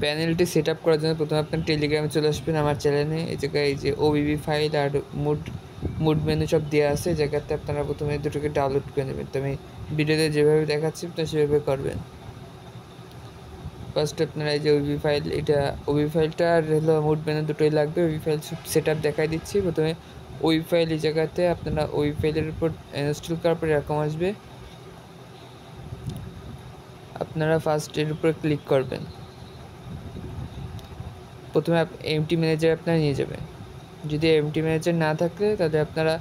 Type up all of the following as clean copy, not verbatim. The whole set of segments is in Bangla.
প্যানেলটি সেট আপ করার জন্য প্রথমে আপনার টেলিগ্রামে চলে আসবেন আমার চ্যানেলে। এই জায়গায় এই যে ওবিবি ফাইল আর মুড মেনু সব দেওয়া আছে, এই জায়গাতে আপনারা প্রথমে দুটোকে ডাউনলোড করে নেবেন। তো আমি ভিডিওতে যেভাবে দেখাচ্ছি তো সেভাবে করবেন। ফার্স্ট আপনারা এই যে ওবিবি ফাইল, এটা ওবিবি ফাইলটা আর হলো মুড মেনু দুটোই লাগবে। ওবিবি ফাইল সেট আপ দেখাই দিচ্ছি। প্রথমে ওবিবি ফাইল এই জায়গাতে আপনারা ওবিবি ফাইলের উপর ইনস্টল করার পর এরকম আসবে, আপনারা ফার্স্ট এর উপর ক্লিক করবেন। প্রথমে এমটি ম্যানেজার আপনারা নিয়ে যাবেন। যদি এমটি ম্যানেজার না থাকে তাহলে আপনারা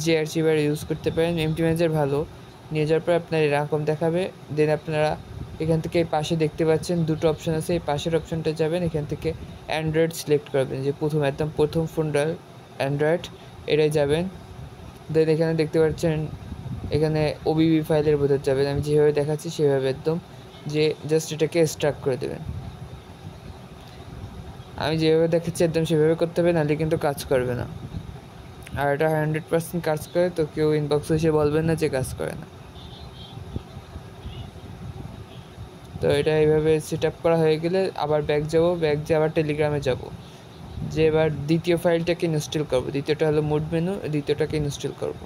জিআরচিভার ইউজ করতে পারেন। এমটি ম্যানেজার ভালো। নিয়ে যাওয়ার পর আপনার এরকম দেখাবে। দেন আপনারা এখান থেকে এই পাশে দেখতে পাচ্ছেন দুটো অপশান আছে, এই পাশের অপশানটা যাবেন, এখান থেকে অ্যান্ড্রয়েড সিলেক্ট করবেন, যে একদম প্রথম ফোনটা অ্যান্ড্রয়েড এটাই যাবেন। দেন এখানে দেখতে পাচ্ছেন এখানে ওবিবি ফাইলের ভেতর যাবেন। আমি যেভাবে দেখাচ্ছি সেভাবে একদম, যে জাস্ট এটাকে এক্সট্রাক্ট করে দেবেন। আমি যেভাবে দেখাচ্ছি একদম সেভাবে করতে হবে, নাহলে কিন্তু কাজ করবে না। আর এটা 100% কাজ করে, তো কেউ ইনবক্সে এসে বলবেন না যে কাজ করে না। তো এটা এইভাবে সেট আপ করা হয়ে গেলে আবার ব্যাক যেয়ে আবার টেলিগ্রামে যাব, যে এবার দ্বিতীয় ফাইলটাকে ইনস্টল করব। দ্বিতীয়টা হলো মুড মেনু, দ্বিতীয়টাকে ইনস্টল করব।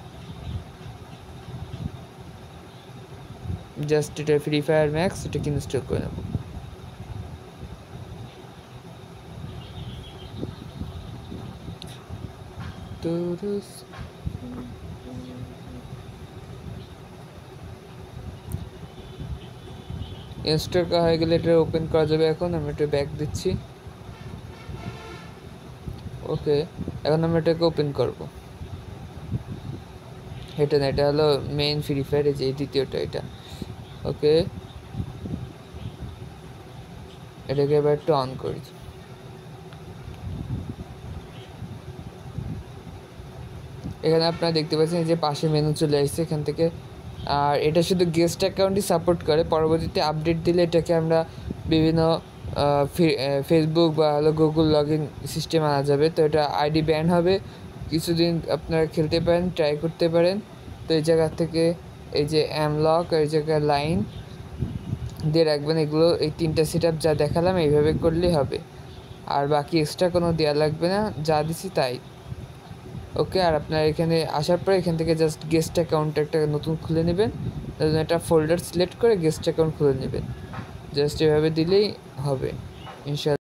জাস্ট এটা ফ্রি ফায়ার ম্যাক্স, এটাকে ইনস্টল করে নেব। ইনস্টল করা হয়ে গেলে এটা ওপেন করা যাবে। এখন আমি এটা ব্যাক দিচ্ছি। ওকে, এখন আমরা এটাকে ওপেন করব। এটা না, এটা হলো মেইন ফ্রি ফায়ার, এই যে দ্বিতীয়টা এটা। ওকে, এটাকে এবার একটু অন করি। এখানে আপনারা দেখতে পাচ্ছেন যে পাশে মেনু চলে আসছে এখান থেকে। আর এটা শুধু গেস্ট অ্যাকাউন্টই সাপোর্ট করে। পরবর্তীতে আপডেট দিলে এটাকে আমরা বিভিন্ন ফেসবুক বা হলো গুগল লগ ইন সিস্টেম আনা যাবে। তো এটা আইডি ব্যান হবে, কিছুদিন আপনারা খেলতে পারেন, ট্রাই করতে পারেন। তো এই জায়গা থেকে এই যে অ্যামলক, এই জায়গায় লাইন দিয়ে রাখবেন। এগুলো এই তিনটা সেট আপ যা দেখালাম এইভাবে করলেই হবে, আর বাকি এক্সট্রা কোনো দেওয়া লাগবে না, যা দিছি তাই। ওকে, আর আপনার এখানে আসার পরে এখান থেকে জাস্ট গেস্ট অ্যাকাউন্ট একটা নতুন খুলে নেবেন। একটা ফোল্ডার সিলেক্ট করে গেস্ট অ্যাকাউন্ট খুলে নেবেন। জাস্ট এভাবে দিলেই হবে ইনশাআল্লাহ।